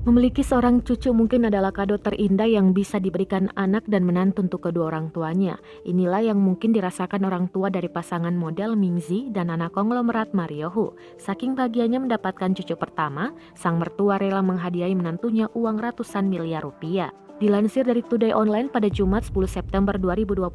Memiliki seorang cucu mungkin adalah kado terindah yang bisa diberikan anak dan menantu untuk kedua orang tuanya. Inilah yang mungkin dirasakan orang tua dari pasangan model Mingzi dan anak konglomerat Mario Hu. Saking bahagianya mendapatkan cucu pertama, sang mertua rela menghadiahi menantunya uang ratusan miliar rupiah. Dilansir dari Today Online pada Jumat 10 September 2021,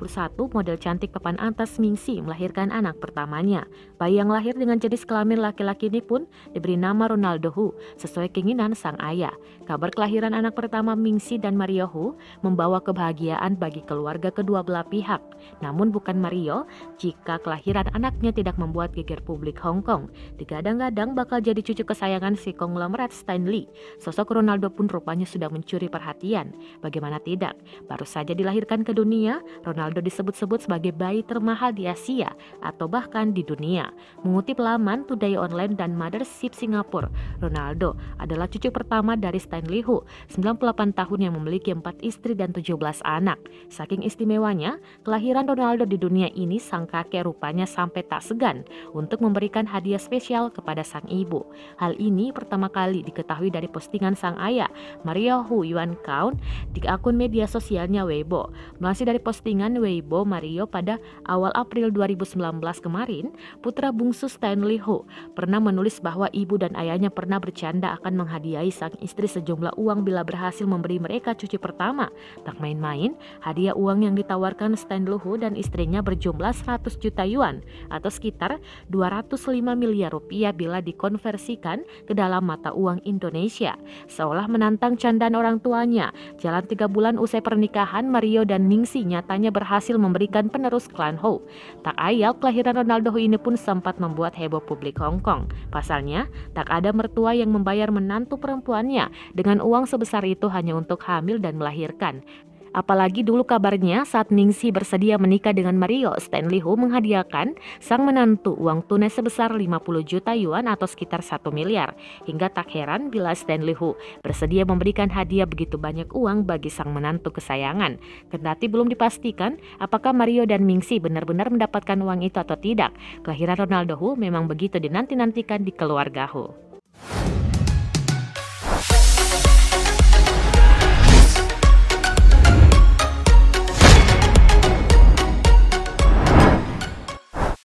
model cantik papan atas Mingxi melahirkan anak pertamanya. Bayi yang lahir dengan jenis kelamin laki-laki ini pun diberi nama Ronaldo Hu sesuai keinginan sang ayah. Kabar kelahiran anak pertama Mingxi dan Mario Hu membawa kebahagiaan bagi keluarga kedua belah pihak. Namun bukan Mario jika kelahiran anaknya tidak membuat geger publik Hong Kong. Digadang-gadang bakal jadi cucu kesayangan si konglomerat Stanley. Sosok Ronaldo pun rupanya sudah mencuri perhatian. Bagaimana tidak, baru saja dilahirkan ke dunia, Ronaldo disebut-sebut sebagai bayi termahal di Asia atau bahkan di dunia. Mengutip laman Today Online dan Mothership Singapura, Ronaldo adalah cucu pertama dari Stanley Hu, 98 tahun yang memiliki 4 istri dan 17 anak. Saking istimewanya, kelahiran Ronaldo di dunia ini sang kakek rupanya sampai tak segan untuk memberikan hadiah spesial kepada sang ibu. Hal ini pertama kali diketahui dari postingan sang ayah, Mario Hu Yuan Kaun, di akun media sosialnya Weibo. Melansir dari postingan Weibo Mario pada awal April 2019 kemarin, putra bungsu Stanley Hu pernah menulis bahwa ibu dan ayahnya pernah bercanda akan menghadiahi sang istri sejumlah uang bila berhasil memberi mereka cucu pertama. Tak main-main, hadiah uang yang ditawarkan Stanley Hu dan istrinya berjumlah 100 juta yuan atau sekitar 205 miliar rupiah bila dikonversikan ke dalam mata uang Indonesia. Seolah menantang candaan orang tuanya, jalan 3 bulan usai pernikahan, Mario dan Mingxi nyatanya berhasil memberikan penerus klan Hu. Tak ayal, kelahiran Ronaldo Hu ini pun sempat membuat heboh publik Hong Kong. Pasalnya, tak ada mertua yang membayar menantu perempuannya dengan uang sebesar itu hanya untuk hamil dan melahirkan. Apalagi dulu kabarnya saat Mingxi bersedia menikah dengan Mario, Stanley Hu menghadiahkan sang menantu uang tunai sebesar 50 juta yuan atau sekitar 1 miliar. Hingga tak heran bila Stanley Hu bersedia memberikan hadiah begitu banyak uang bagi sang menantu kesayangan. Kendati belum dipastikan apakah Mario dan Mingxi benar-benar mendapatkan uang itu atau tidak, kelahiran Ronaldo Hu memang begitu dinanti-nantikan di keluarga Hu.